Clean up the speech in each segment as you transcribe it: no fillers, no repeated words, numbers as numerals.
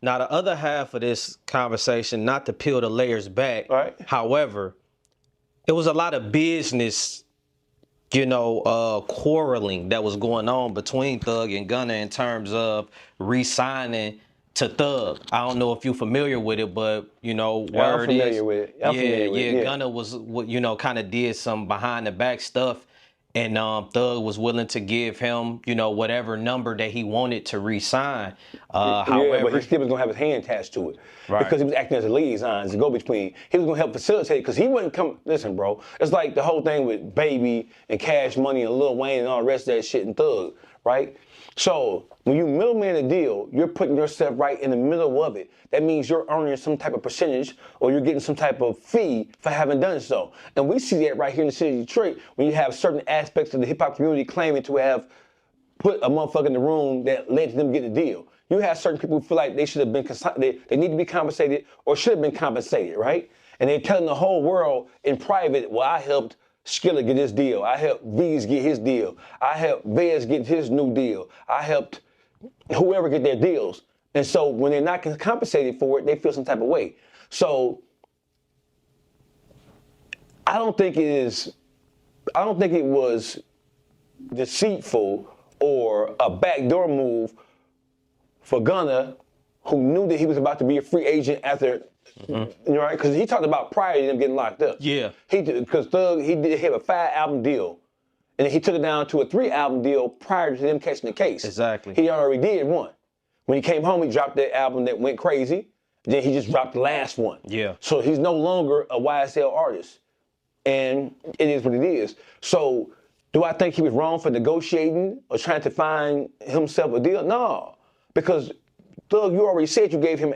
Now, the other half of this conversation, not to peel the layers back, Right. however, it was a lot of business, quarreling that was going on between Thug and Gunna in terms of re-signing to Thug. I don't know if you're familiar with it, but, word familiar is, with it. I'm familiar with it, yeah. Gunna was, kind of did some behind the back stuff. And Thug was willing to give him, whatever number that he wanted to re-sign. However, but he still was gonna have his hand attached to it Right. because he was acting as a liaison, as a go-between. He was gonna help facilitate because he wouldn't come. Listen, bro, it's like the whole thing with Baby and Cash Money and Lil Wayne and all the rest of that shit and Thug, right? So when you middleman a deal, you're putting yourself right in the middle of it. That means you're earning some type of percentage or you're getting some type of fee for having done so. And we see that right here in the city of Detroit when you have certain aspects of the hip-hop community claiming to have put a motherfucker in the room that led to them getting a deal. You have certain people who feel like they should have been, they need to be compensated or should have been compensated, right? And they're telling the whole world in private, well, I helped Skilla get his deal. I helped V's get his deal. I helped Vez get his new deal. I helped whoever get their deals. And so when they're not compensated for it, they feel some type of way. So I don't think it was deceitful or a backdoor move for Gunna, who knew that he was about to be a free agent after, right? Because he talked about prior to them getting locked up. Yeah. Because Thug, he did have a 5-album deal, and then he took it down to a 3-album deal prior to them catching the case. Exactly. He already did one. When he came home, he dropped that album that went crazy. Then he just dropped the last one. Yeah. So he's no longer a YSL artist, and it is what it is. So do I think he was wrong for negotiating or trying to find himself a deal? No, because Thug, you already said you gave him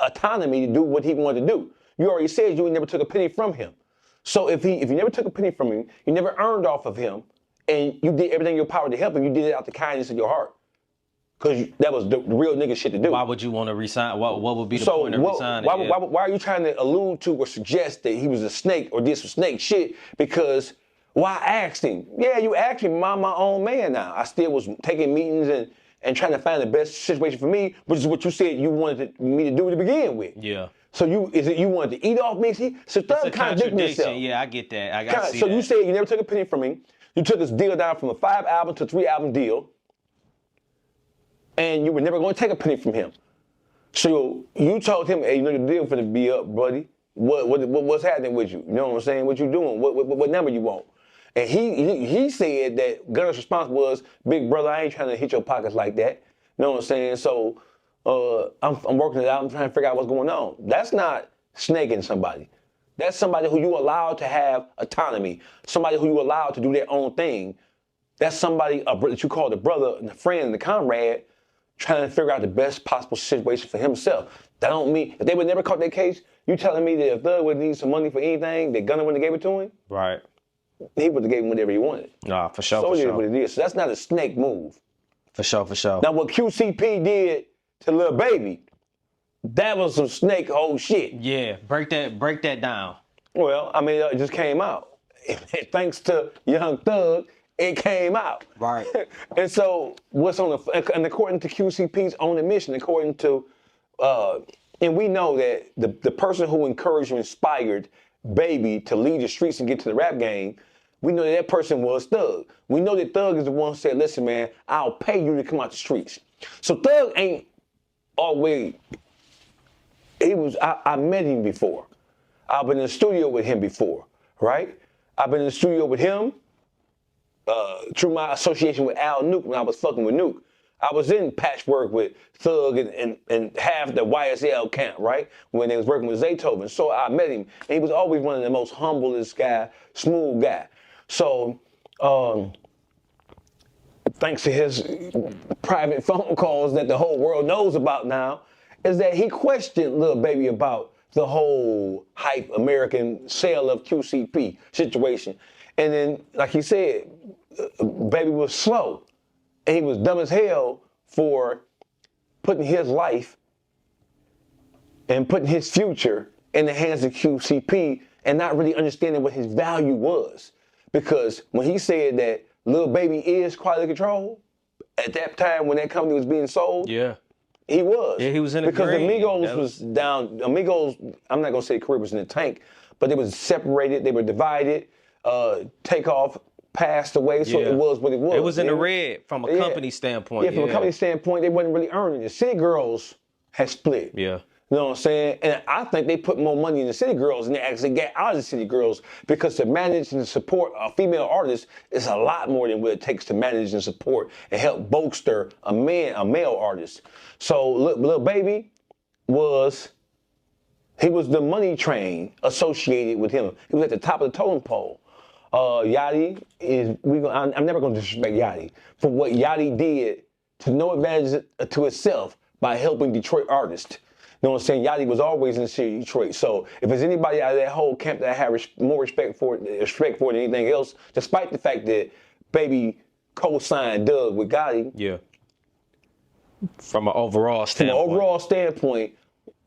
autonomy to do what he wanted to do. You already said you never took a penny from him. So if you never took a penny from him, you never earned off of him, and you did everything in your power to help him, you did it out the kindness of your heart. Because that was the real nigga shit to do. Why would you want to resign? What would be the point of resigning? Why are you trying to allude to or suggest that he was a snake or did some snake shit? Because why I asked him? Yeah, you asked him, I'm my own man now. I still was taking meetings and trying to find the best situation for me, which is what you said you wanted me to do to begin with. Yeah. So you wanted to eat off me? So Thug contradicting himself. Yeah, I get that. So you said you never took a penny from him. You took his deal down from a 5-album to a 3-album deal. And you were never going to take a penny from him. So you told him, hey, the deal finna be up, buddy. What's happening with you? You know what I'm saying? What you doing? What number you want? And he said that Gunna's response was, big brother, I ain't trying to hit your pockets like that. You know what I'm saying? So I'm working it out. I'm trying to figure out what's going on. That's not snaking somebody. That's somebody who you allow to have autonomy. Somebody who you allow to do their own thing. That's somebody that you call the brother and the friend and the comrade, trying to figure out the best possible situation for himself. That don't mean, if they would never caught that case, you telling me that if Thug would need some money for anything, that Gunna wouldn't have gave it to him? Right. He would have gave him whatever he wanted. Nah, for sure, So for it is sure. what it is. So that's not a snake move. For sure. Now what QCP did to Lil Baby, that was some snake hole shit. Yeah, break that down. Well, I mean, it just came out. Thanks to Young Thug, it came out. Right. And so what's on and according to QCP's own admission, according to, and we know that the person who encouraged or inspired Baby to leave the streets and get to the rap game, we know that person was Thug. We know that Thug is the one who said, listen, man, I'll pay you to come out the streets. So Thug ain't always, I met him before. I've been in the studio with him before, right? I've been in the studio with him through my association with Al Nuke when I was fucking with Nuke. I was in patchwork with Thug and half the YSL camp, right? When they was working with Zaytoven. So I met him, and he was always one of the most humblest guy, smooth guy. So thanks to his private phone calls that the whole world knows about now, is that he questioned Lil Baby about the whole hype American sale of QCP situation. And then, like he said, Baby was slow. And he was dumb as hell for putting his life and putting his future in the hands of QCP and not really understanding what his value was. Because when he said that Lil Baby is quality control, at that time when that company was being sold, Yeah. He was. Yeah, he was in the because green. Amigos was down. Amigos, I'm not gonna say career was in the tank, but they was separated. They were divided. Takeoff passed away, so it was what it was. It was in the red from a company standpoint. Yeah, from a company standpoint, they wasn't really earning it. City Girls had split. Yeah. You know what I'm saying? And I think they put more money in the City Girls than they actually get out of the City Girls, because to manage and support a female artist is a lot more than what it takes to manage and support and help bolster a male artist. So Lil Baby was the money train associated with him. He was at the top of the totem pole. Yachty I'm never gonna disrespect Yachty for what Yachty did to no advantage to itself by helping Detroit artists. You know what I'm saying? Yachty was always in the city of Detroit. So if there's anybody out of that whole camp that I have more respect for than anything else, despite the fact that Baby co-signed Doug with Gotti. Yeah. From an overall standpoint,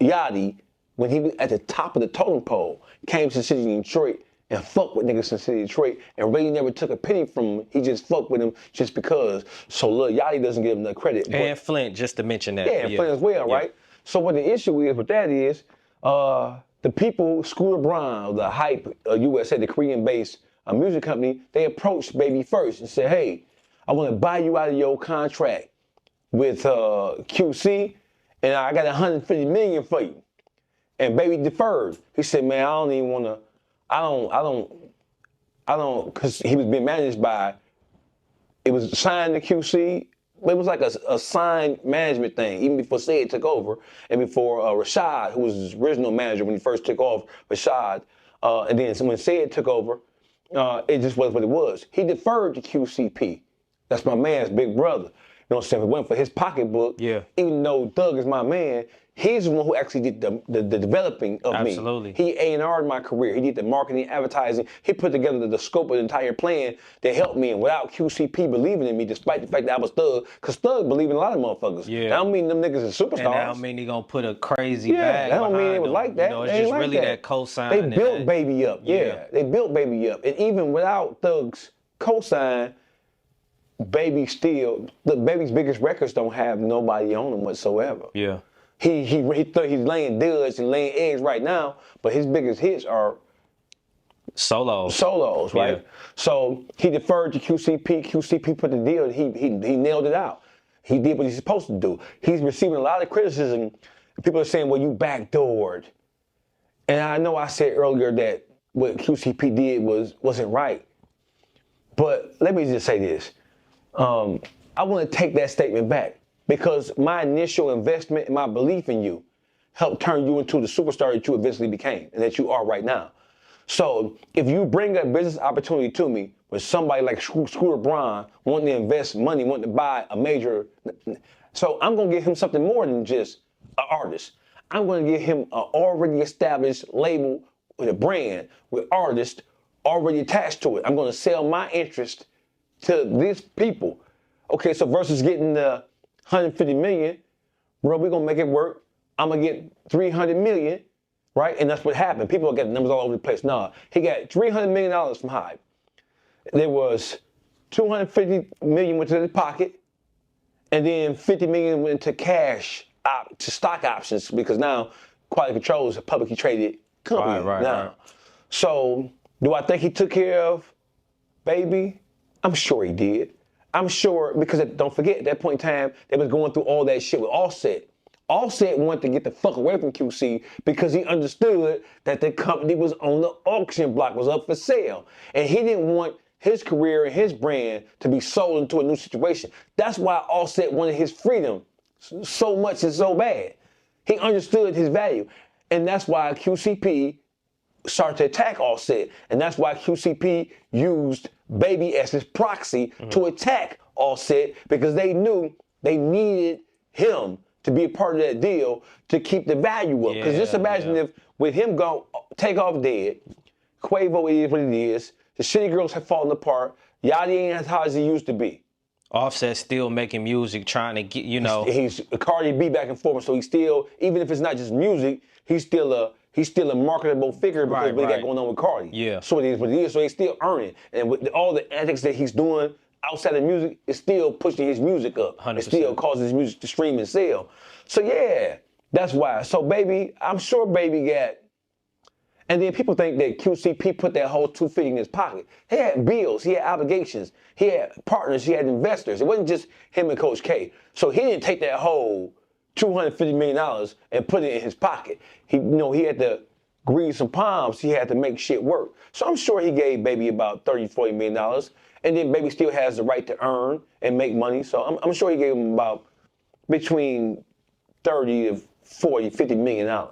Yachty, when he was at the top of the totem pole, came to the city of Detroit and fucked with niggas in the city of Detroit and really never took a penny from him. He just fucked with him just because. So Lil Yachty doesn't give him the credit. And Flint, just to mention that. Yeah, Flint as well, right? So what the issue is with that is the people, Scooter Braun, the Hype USA, the Korean-based music company, they approached Baby first and said, hey, I want to buy you out of your contract with QC, and I got $150 million for you. And Baby deferred. He said, man, I don't even want to, I don't, because he was being managed by, it was signed to QC. It was like a signed management thing, even before Said took over, and before Rashad, who was his original manager when he first took off, Rashad, and then when Said took over, it just was what it was. He deferred to QCP. That's my man's big brother. You know what I'm saying? If it went for his pocketbook, even though Thug is my man, he's the one who actually did the developing of me. Absolutely. He A&R'd my career. He did the marketing, advertising. He put together the scope of the entire plan that helped me. And without QCP believing in me, despite the fact that I was Thug, because Thug believed in a lot of motherfuckers. Yeah. That don't mean them niggas is superstars. And that don't mean he gonna put a crazy bag that don't mean it was them. like that. You know, it's they just like really that cosign. They built Baby up. Yeah. They built Baby up. And even without Thug's cosign, Baby's biggest records don't have nobody on them whatsoever. Yeah. He's laying duds and laying eggs right now, but his biggest hits are solos, right? Yeah. So he deferred to QCP. QCP put the deal. He nailed it out. He did what he's supposed to do. He's receiving a lot of criticism. People are saying, well, you backdoored. And I know I said earlier that what QCP did wasn't right. But let me just say this. I want to take that statement back, because my initial investment and my belief in you helped turn you into the superstar that you eventually became and that you are right now. So if you bring a business opportunity to me with somebody like Scooter Braun wanting to invest money, wanting to buy a major, so I'm going to give him something more than just an artist. I'm going to give him an already established label with a brand, with artists already attached to it. I'm going to sell my interest to these people. Okay, so versus getting the $150 million, bro, we're gonna make it work. I'm gonna get $300 million, right? And that's what happened. People are getting numbers all over the place. No, he got $300 million from Hype. There was $250 million went to his pocket, and then $50 million went to cash, to stock options, because now Quality Control is a publicly traded company now. Right. So, do I think he took care of Baby? I'm sure he did. I'm sure, because don't forget, at that point in time, they was going through all that shit with Offset. Offset wanted to get the fuck away from QC because he understood that the company was on the auction block, was up for sale. And he didn't want his career and his brand to be sold into a new situation. That's why Offset wanted his freedom so much and so bad. He understood his value. And that's why QCP started to attack Offset. And that's why QCP used Baby as his proxy to attack Offset, because they knew they needed him to be a part of that deal to keep the value up. Because just imagine if with him go take off dead, Quavo is what it is, the City Girls have fallen apart, Yachty ain't as hot as he used to be. Offset still making music, trying to get, you know. He's Cardi B back and forth, so he's still, even if it's not just music, he's still a marketable figure because what he got going on with Cardi. Yeah. So it is what it is. So he's still earning. And with all the antics that he's doing outside of music is still pushing his music up. 100%. It still causes his music to stream and sell. So yeah, that's why. So Baby, I'm sure Baby got. And then people think that QCP put that whole 250 in his pocket. He had bills, he had obligations, he had partners, he had investors. It wasn't just him and Coach K. So he didn't take that whole $250 million and put it in his pocket. He had to grease some palms. He had to make shit work. So I'm sure he gave Baby about $30-40 million. And then Baby still has the right to earn and make money. So I'm sure he gave him about between 30 to 40, $50 million.